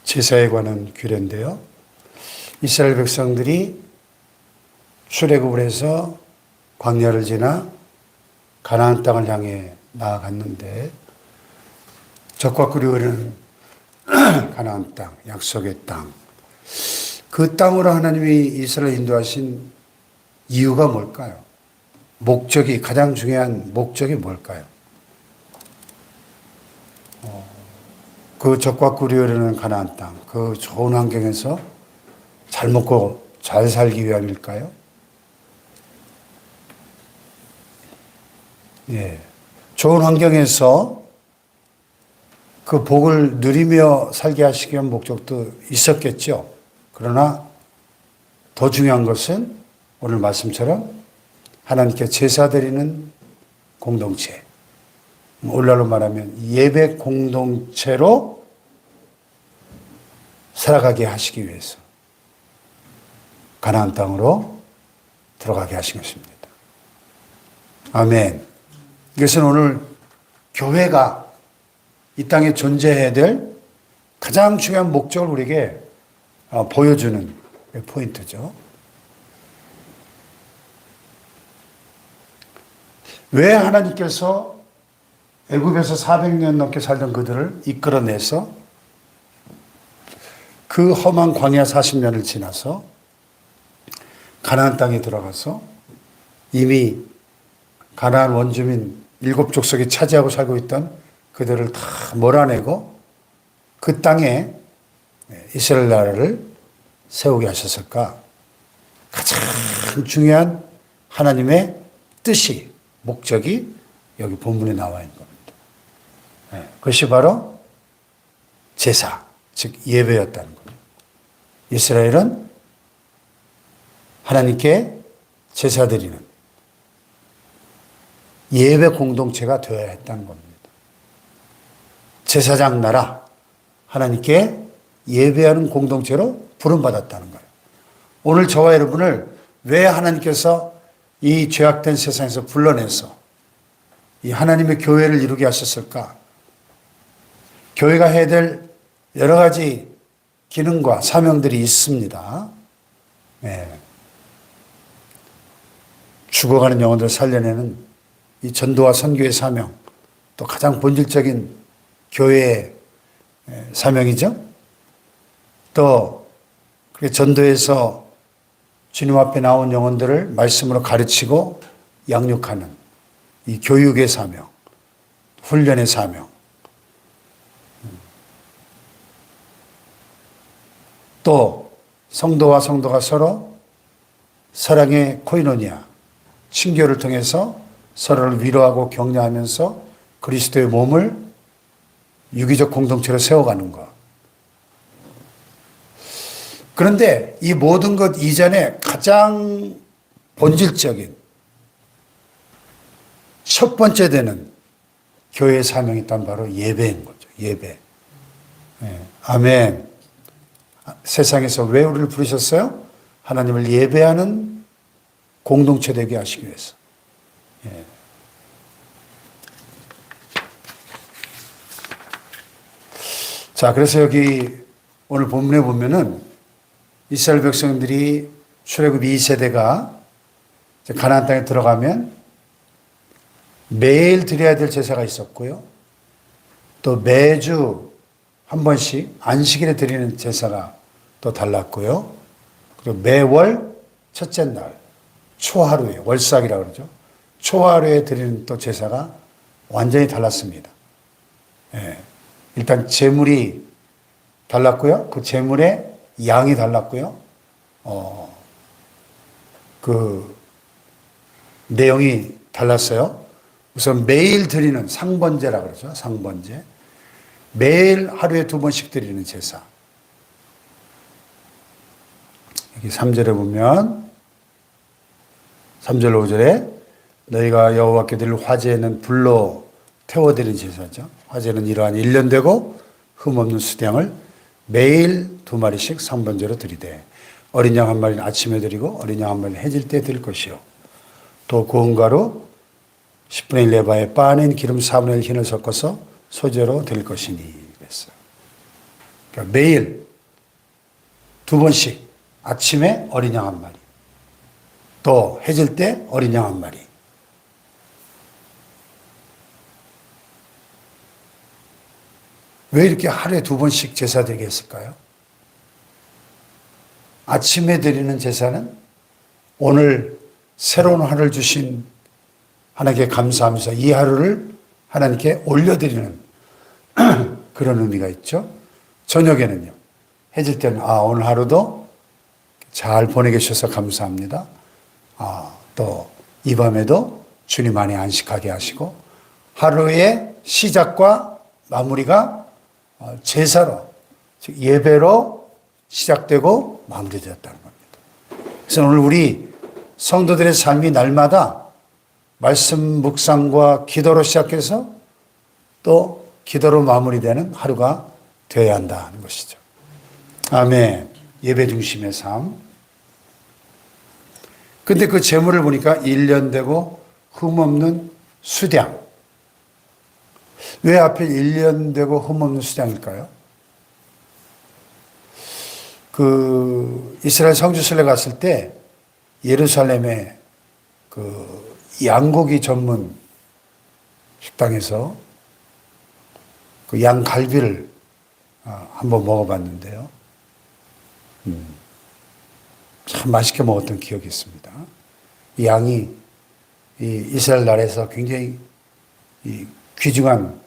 제사에 관한 규례인데요. 이스라엘 백성들이 출애굽을 해서 광야를 지나 가나안 땅을 향해 나아갔는데 적과 꿀이 가나안 땅, 약속의 땅. 그 땅으로 하나님이 이스라엘 인도하신 이유가 뭘까요? 목적이, 가장 중요한 목적이 뭘까요? 그 적과 꿀이 흐르는 가나안 땅, 그 좋은 환경에서 잘 먹고 잘 살기 위함일까요? 예. 좋은 환경에서 그 복을 누리며 살게 하시기 위한 목적도 있었겠죠. 그러나 더 중요한 것은 오늘 말씀처럼 하나님께 제사 드리는 공동체, 오늘날로 말하면 예배 공동체로 살아가게 하시기 위해서 가나안 땅으로 들어가게 하신 것입니다. 아멘. 이것은 오늘 교회가 이 땅에 존재해야 될 가장 중요한 목적을 우리에게 보여주는 포인트죠. 왜 하나님께서 애굽에서 400년 넘게 살던 그들을 이끌어내서 그 험한 광야 40년을 지나서 가나안 땅에 들어가서 이미 가나안 원주민 7족속이 차지하고 살고 있던 그들을 다 몰아내고 그 땅에 이스라엘 나라를 세우게 하셨을까? 가장 중요한 하나님의 뜻이, 목적이 여기 본문에 나와 있는 겁니다. 그것이 바로 제사, 즉 예배였다는 거예요. 이스라엘은 하나님께 제사 드리는 예배 공동체가 되어야 했다는 겁니다. 제사장 나라, 하나님께 예배하는 공동체로 부름받았다는 거예요. 오늘 저와 여러분을 왜 하나님께서 이 죄악된 세상에서 불러내서 이 하나님의 교회를 이루게 하셨을까? 교회가 해야 될 여러 가지 기능과 사명들이 있습니다. 네. 죽어가는 영혼들을 살려내는 이 전도와 선교의 사명, 또 가장 본질적인 교회의 사명이죠. 또 전도에서 주님 앞에 나온 영혼들을 말씀으로 가르치고 양육하는 이 교육의 사명, 훈련의 사명, 또 성도와 성도가 서로 사랑의 코이노니아, 친교를 통해서 서로를 위로하고 격려하면서 그리스도의 몸을 유기적 공동체로 세워가는 것. 그런데 이 모든 것 이전에 가장 본질적인 첫 번째 되는 교회의 사명이 있다면 바로 예배인 거죠. 예배. 네. 아멘. 세상에서 왜 우리를 부르셨어요? 하나님을 예배하는 공동체 되게 하시기 위해서. 예. 자, 그래서 여기 오늘 본문에 보면은 이스라엘 백성들이 출애굽 2세대가 가나안 땅에 들어가면 매일 드려야 될 제사가 있었고요. 또 매주 한 번씩 안식일에 드리는 제사가 또 달랐고요. 그리고 매월 첫째 날, 초하루에, 월삭이라고 그러죠. 초하루에 드리는 또 제사가 완전히 달랐습니다. 예. 일단 제물이 달랐고요. 그 제물의 양이 달랐고요. 그 내용이 달랐어요. 우선 매일 드리는 상번제라고 그러죠. 상번제. 매일 하루에 2번씩 드리는 제사. 여기 3절에 보면 3절 5절에 너희가 여호와께 드릴 화제는 불로 태워드리는 제사죠. 화제는 이러한 1년 되고 흠없는 수량을 매일 2마리씩 상번제로 드리되 어린 양 1마리는 아침에 드리고 어린 양 1마리는 해질 때 드릴 것이요. 또 고운 가루 10분의 1 레바에 빻아낸 기름 4분의 1 흰을 섞어서 소재로 드릴 것이니. 그랬어요. 그러니까 매일 2번씩 아침에 어린 양 한 마리, 또 해질 때 어린 양 한 마리. 왜 이렇게 하루에 2번씩 제사 드리게 했을까요? 아침에 드리는 제사는 오늘 새로운 하루를 주신 하나님께 감사하면서 이 하루를 하나님께 올려드리는 그런 의미가 있죠. 저녁에는요. 해질 때는 오늘 하루도 잘 보내게 주셔서 감사합니다. 또 이 밤에도 주님 안에 안식하게 하시고 하루의 시작과 마무리가 제사로, 즉 예배로 시작되고 마무리되었다는 겁니다. 그래서 오늘 우리 성도들의 삶이 날마다 말씀 묵상과 기도로 시작해서 또 기도로 마무리되는 하루가 되어야 한다는 것이죠. 아멘. 예배 중심의 삶. 근데 그 제물을 보니까 1년 되고 흠없는 수량. 왜 하필 1년 되고 흠없는 수량일까요? 이스라엘 성지순례 갔을 때 예루살렘에 양고기 전문 식당에서 그 양갈비를 한번 먹어봤는데요. 참 맛있게 먹었던 기억이 있습니다. 이 양이 이스라엘 나라에서 굉장히 귀중한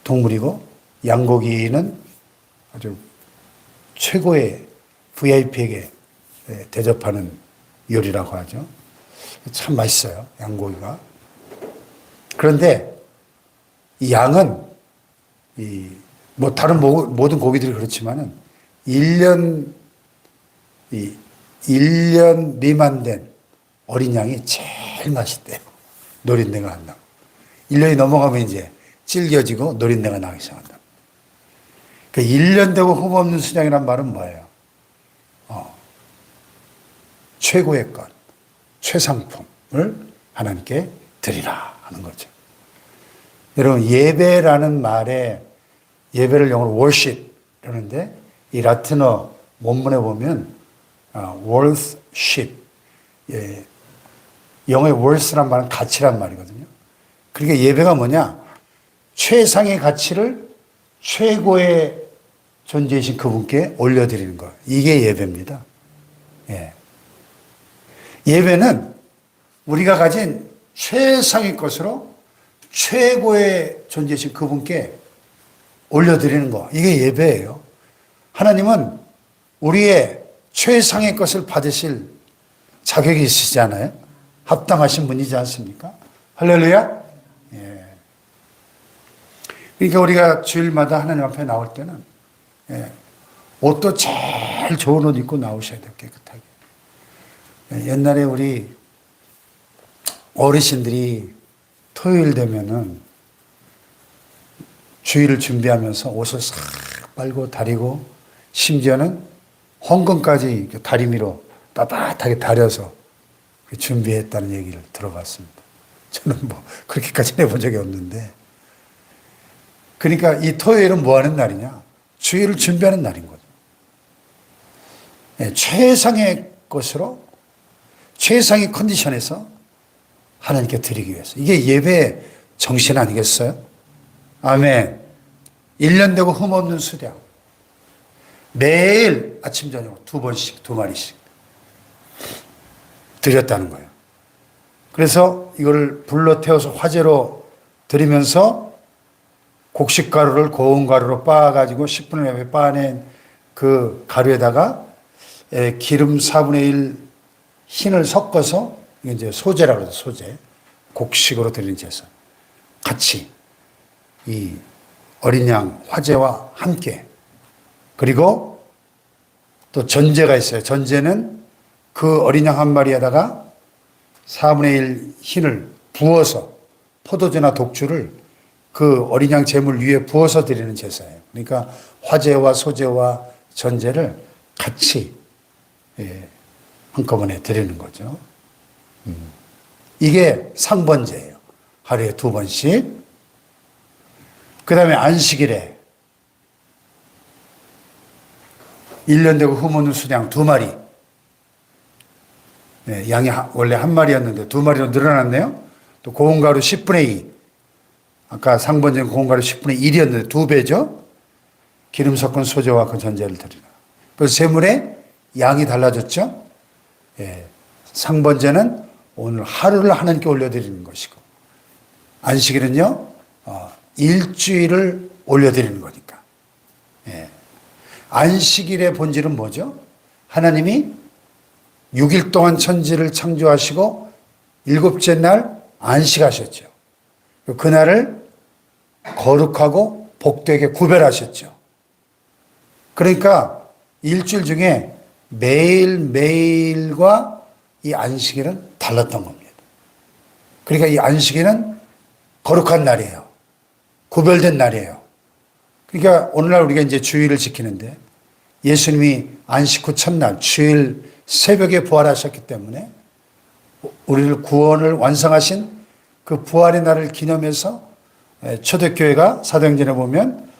동물이고 양고기는 아주 최고의 VIP에게 대접하는 요리라고 하죠. 참 맛있어요, 양고기가. 그런데 이 양은 다른 모든 고기들이 그렇지만은 1년 미만 된 어린 양이 제일 맛있대요. 노린내가 안 나고. 1년이 넘어가면 이제 질겨지고 노린내가 나기 시작한다. 그 1년 되고 흠없는 수량이란 말은 뭐예요? 최고의 것, 최상품을 하나님께 드리라 하는 거죠. 여러분, 예배라는 말에 예배를 영어로 worship 이러는데 이 라틴어 원문에 보면 worship, 영어의 worth란 말은 가치란 말이거든요. 그러니까 예배가 뭐냐? 최상의 가치를 최고의 존재이신 그분께 올려드리는 것. 이게 예배입니다. 예배는 우리가 가진 최상의 것으로 최고의 존재이신 그분께 올려드리는 것. 이게 예배예요. 하나님은 우리의 최상의 것을 받으실 자격이 있으시잖아요. 합당하신 분이지 않습니까? 할렐루야. 그러니까 우리가 주일마다 하나님 앞에 나올 때는 옷도 제일 좋은 옷 입고 나오셔야 돼요. 깨끗하게. 옛날에 우리 어르신들이 토요일 되면은 주일을 준비하면서 옷을 싹 빨고 다리고 심지어는 헌금까지 다리미로 따뜻하게 다려서 준비했다는 얘기를 들어봤습니다. 저는 그렇게까지 해본 적이 없는데. 그러니까 이 토요일은 뭐 하는 날이냐? 주일을 준비하는 날인 거죠. 최상의 것으로 최상의 컨디션에서 하나님께 드리기 위해서. 이게 예배의 정신 아니겠어요? 아멘. 1년 되고 흠없는 수량. 매일 아침 저녁 2번씩 2마리씩 드렸다는 거예요. 그래서 이걸 불러 태워서 화재로 드리면서 곡식가루를 고운 가루로 빻아가지고 10분을 내에 빻아낸 그 가루에다가 기름 4분의 1 흰을 섞어서 이제 소제라고 해서 소제, 곡식으로 드리는 제사. 같이 이 어린 양 화제와 함께. 그리고 또 전제가 있어요. 전제는 그 어린 양 한 마리에다가 4분의 1 흰을 부어서 포도주나 독주를 그 어린 양 제물 위에 부어서 드리는 제사예요. 그러니까 화제와 소제와 전제를 같이 한꺼번에 드리는 거죠. 이게 상번제예요. 하루에 2번씩. 그 다음에 안식일에 1년 되고 흠없는 수양 2마리. 네, 양이 원래 1마리였는데 2마리로 늘어났네요. 또 고운 가루 10분의 2. 아까 상번제는 고운 가루 10분의 1이었는데 2배죠. 기름 섞은 소재와 그 전제를 드리라. 그래서 제물에 양이 달라졌죠. 예, 상번제는 오늘 하루를 하나님께 올려드리는 것이고, 안식일은요, 일주일을 올려드리는 거니까. 예. 안식일의 본질은 뭐죠? 하나님이 6일 동안 천지를 창조하시고 7째 날 안식하셨죠. 그날을 거룩하고 복되게 구별하셨죠. 그러니까 일주일 중에 매일매일과 이 안식일은 달랐던 겁니다. 그러니까 이 안식일은 거룩한 날이에요. 구별된 날이에요. 그러니까 오늘날 우리가 이제 주일을 지키는데 예수님이 안식 후 첫날 주일 새벽에 부활하셨기 때문에 우리를 구원을 완성하신 그 부활의 날을 기념해서 초대교회가 사도행전에 보면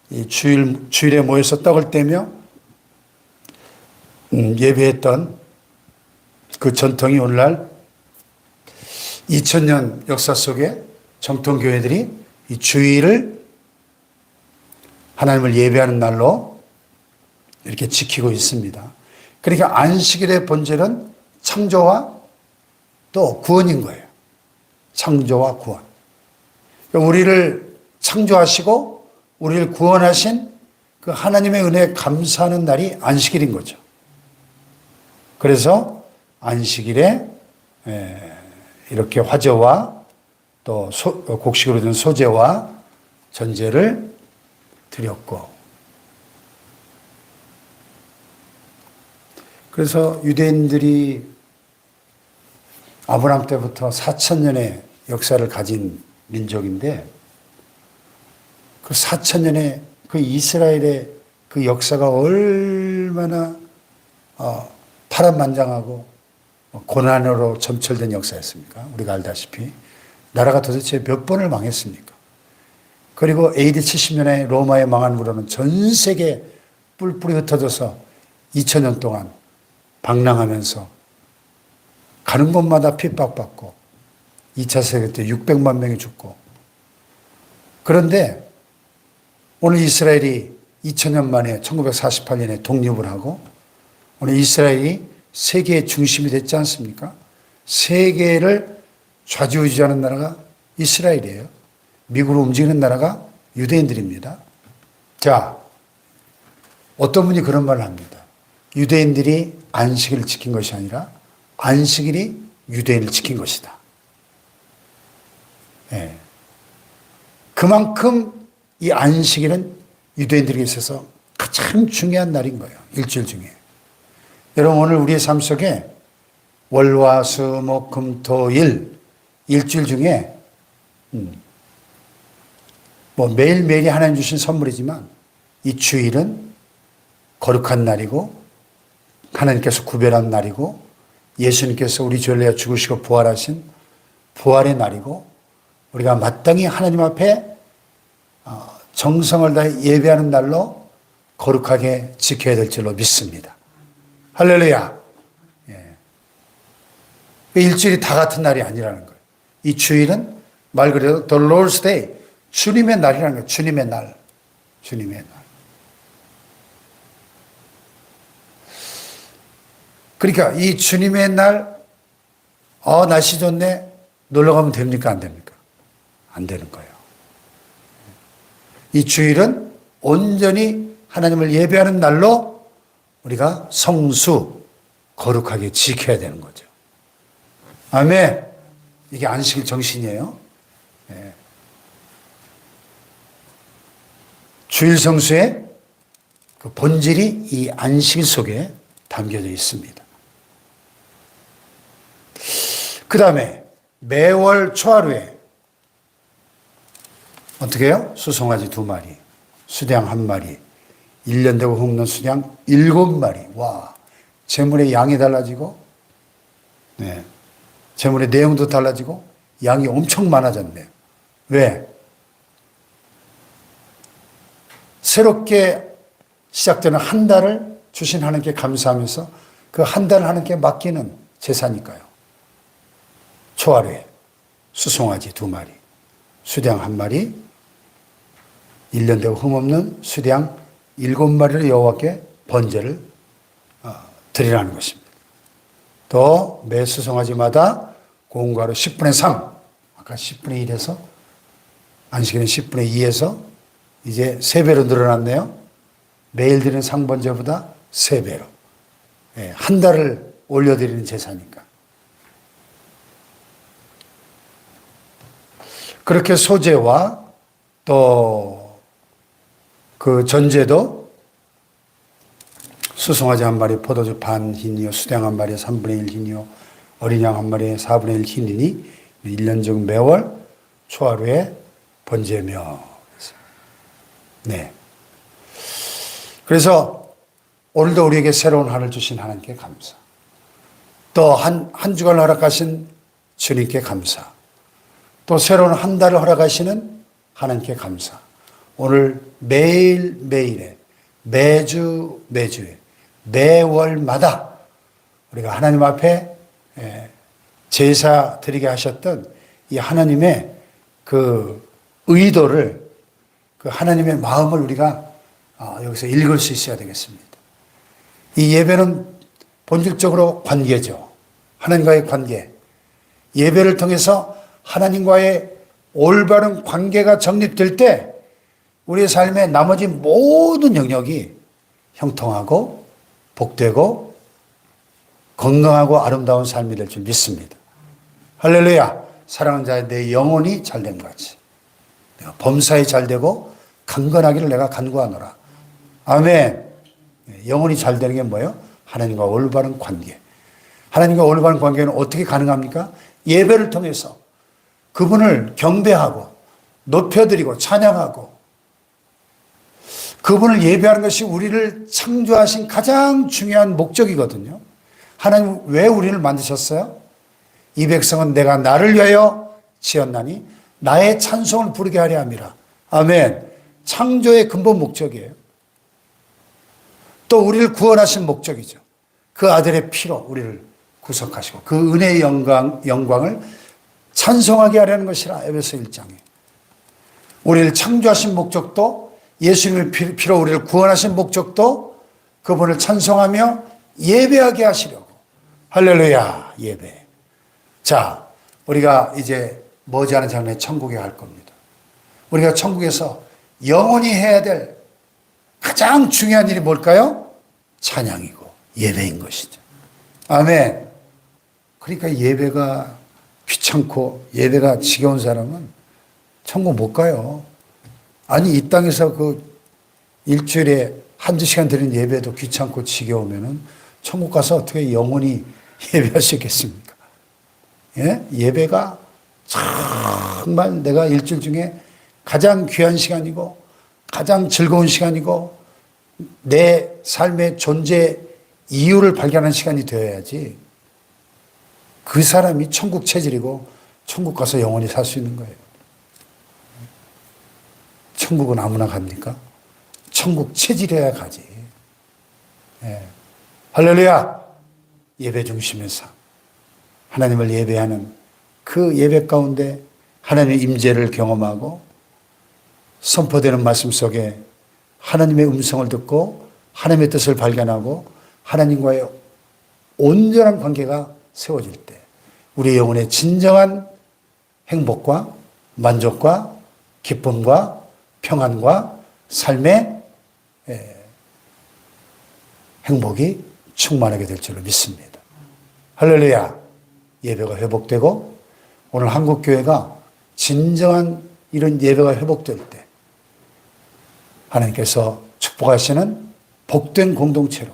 이 주일에 모여서 떡을 떼며 예배했던 그 전통이 오늘날 2000년 역사 속에 정통교회들이 이 주일을 하나님을 예배하는 날로 이렇게 지키고 있습니다. 그러니까 안식일의 본질은 창조와 또 구원인 거예요. 창조와 구원. 그러니까 우리를 창조하시고 우리를 구원하신 그 하나님의 은혜에 감사하는 날이 안식일인 거죠. 그래서 안식일에 이렇게 화제와 또 곡식으로 된 소제와 전제를 드렸고, 그래서 유대인들이 아브라함 때부터 4,000년의 역사를 가진 민족인데 그 4,000년의 그 이스라엘의 그 역사가 얼마나 파란만장하고 고난으로 점철된 역사였습니까? 우리가 알다시피 나라가 도대체 몇 번을 망했습니까? 그리고 AD 70년에 로마에 망한 후로는 전 세계 뿔뿔이 흩어져서 2000년 동안 방랑하면서 가는 곳마다 핍박받고 2차 세계 때 600만 명이 죽고, 그런데 오늘 이스라엘이 2000년 만에 1948년에 독립을 하고 오늘 이스라엘이 세계의 중심이 됐지 않습니까? 세계를 좌지우지하는 나라가 이스라엘이에요. 미국으로 움직이는 나라가 유대인들입니다. 자, 어떤 분이 그런 말을 합니다. 유대인들이 안식일을 지킨 것이 아니라 안식일이 유대인을 지킨 것이다. 네. 그만큼 이 안식일은 유대인들에게 있어서 가장 중요한 날인 거예요. 일주일 중에. 여러분, 오늘 우리의 삶 속에 월, 화, 수, 목, 금, 토, 일 일주일 중에 뭐 매일매일이 하나님 주신 선물이지만 이 주일은 거룩한 날이고 하나님께서 구별한 날이고 예수님께서 우리 죄를 내어 죽으시고 부활하신 부활의 날이고 우리가 마땅히 하나님 앞에 정성을 다해 예배하는 날로 거룩하게 지켜야 될 줄로 믿습니다. 할렐루야. 예. 일주일이 다 같은 날이 아니라는 거예요. 이 주일은 말 그대로 The Lord's Day, 주님의 날이라는 거예요. 주님의 날. 주님의 날. 그러니까 이 주님의 날, 날씨 좋네. 놀러 가면 됩니까? 안 됩니까? 안 되는 거예요. 이 주일은 온전히 하나님을 예배하는 날로 우리가 성수, 거룩하게 지켜야 되는 거죠. 아멘. 이게 안식일 정신이에요. 네. 주일 성수의 그 본질이 이 안식일 속에 담겨져 있습니다. 그 다음에 매월 초하루에 어떻게 해요? 수송아지 2마리, 수량 1마리, 1년 되고 흙는 수량 7마리. 와, 재물의 양이 달라지고, 네, 재물의 내용도 달라지고, 양이 엄청 많아졌네요. 왜? 새롭게 시작되는 한 달을 주신 하나님께 감사하면서 그 한 달을 하나님께 맡기는 제사니까요. 초하루에 수송아지 2마리, 수량 1마리, 1년 되고 흠없는 수량 7마리를 여호와께 번제를 드리라는 것입니다. 또 매 수송아지마다 공가로 10분의 3, 아까 10분의 1에서 안식일은 10분의 2에서 이제 3배로 늘어났네요. 매일 드리는 상번제보다 3배로. 한 달을 올려드리는 제사니까. 그렇게 소제와 또 그 전제도 수송아지 1마리, 포도주 반 흰이요, 수량 1마리에 3분의 1 흰이요, 어린 양 1마리에 4분의 1 흰이니 1년 중 매월 초하루에 번제며. 네. 그래서 오늘도 우리에게 새로운 하루를 주신 하나님께 감사. 또 한 주간을 허락하신 주님께 감사. 또 새로운 한 달을 허락하시는 하나님께 감사. 오늘 매일매일에 매주에 매월마다 우리가 하나님 앞에 제사 드리게 하셨던 이 하나님의 그 의도를, 그 하나님의 마음을 우리가 여기서 읽을 수 있어야 되겠습니다. 이 예배는 본질적으로 관계죠. 하나님과의 관계. 예배를 통해서 하나님과의 올바른 관계가 정립될 때 우리의 삶의 나머지 모든 영역이 형통하고 복되고 건강하고 아름다운 삶이 될 줄 믿습니다. 할렐루야. 사랑하는 자의 내 영혼이 잘된 것 같이 내가 범사에 잘되고 강건하기를 내가 간구하노라. 아멘. 영혼이 잘되는 게 뭐예요? 하나님과 올바른 관계. 하나님과 올바른 관계는 어떻게 가능합니까? 예배를 통해서 그분을 경배하고 높여드리고 찬양하고 그분을 예배하는 것이 우리를 창조하신 가장 중요한 목적이거든요. 하나님 왜 우리를 만드셨어요? 이 백성은 내가 나를 위하여 지었나니 나의 찬송을 부르게 하려 함이라. 아멘. 창조의 근본 목적이에요. 또 우리를 구원하신 목적이죠. 그 아들의 피로 우리를 구속하시고 그 은혜의 영광을 찬송하게 하려는 것이라. 에베소 1장에. 우리를 창조하신 목적도 예수님의 피로 우리를 구원하신 목적도 그분을 찬송하며 예배하게 하시려고. 할렐루야. 예배. 자, 우리가 이제 머지않은 장래에 천국에 갈 겁니다. 우리가 천국에서 영원히 해야 될 가장 중요한 일이 뭘까요? 찬양이고 예배인 것이죠. 아멘. 그러니까 예배가 귀찮고 예배가 지겨운 사람은 천국 못 가요. 아니 이 땅에서 그 일주일에 한두 시간 드리는 예배도 귀찮고 지겨우면은 천국 가서 어떻게 영원히 예배할 수 있겠습니까? 예? 예배가 정말 내가 일주일 중에 가장 귀한 시간이고 가장 즐거운 시간이고 내 삶의 존재 이유를 발견하는 시간이 되어야지 그 사람이 천국 체질이고 천국 가서 영원히 살 수 있는 거예요. 천국은 아무나 갑니까? 천국 체질해야 가지. 예. 할렐루야. 예배 중심의 삶. 하나님을 예배하는 그 예배 가운데 하나님의 임재를 경험하고 선포되는 말씀 속에 하나님의 음성을 듣고 하나님의 뜻을 발견하고 하나님과의 온전한 관계가 세워질 때 우리의 영혼의 진정한 행복과 만족과 기쁨과 평안과 삶의 행복이 충만하게 될 줄로 믿습니다. 할렐루야. 예배가 회복되고 오늘 한국교회가 진정한 이런 예배가 회복될 때 하나님께서 축복하시는 복된 공동체로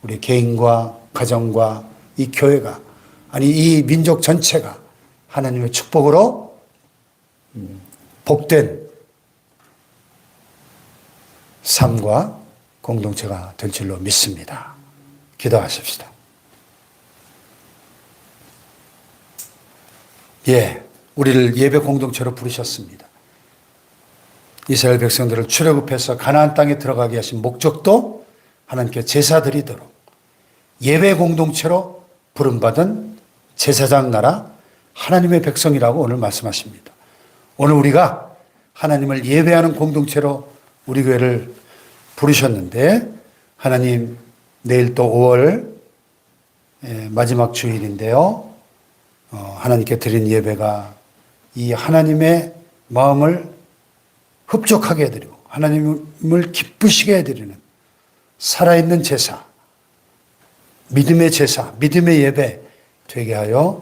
우리 개인과 가정과 이 교회가 아니 이 민족 전체가 하나님의 축복으로 복된 삶과 공동체가 될 줄로 믿습니다. 기도하십시다. 예, 우리를 예배 공동체로 부르셨습니다. 이스라엘 백성들을 출애굽해서 가나안 땅에 들어가게 하신 목적도 하나님께 제사 드리도록 예배 공동체로 부름받은 제사장 나라 하나님의 백성이라고 오늘 말씀하십니다. 오늘 우리가 하나님을 예배하는 공동체로 우리 교회를 부르셨는데 하나님 내일 또 5월 마지막 주일인데요. 하나님께 드린 예배가 이 하나님의 마음을 흡족하게 해드리고 하나님을 기쁘시게 해드리는 살아있는 제사, 믿음의 제사, 믿음의 예배 되게 하여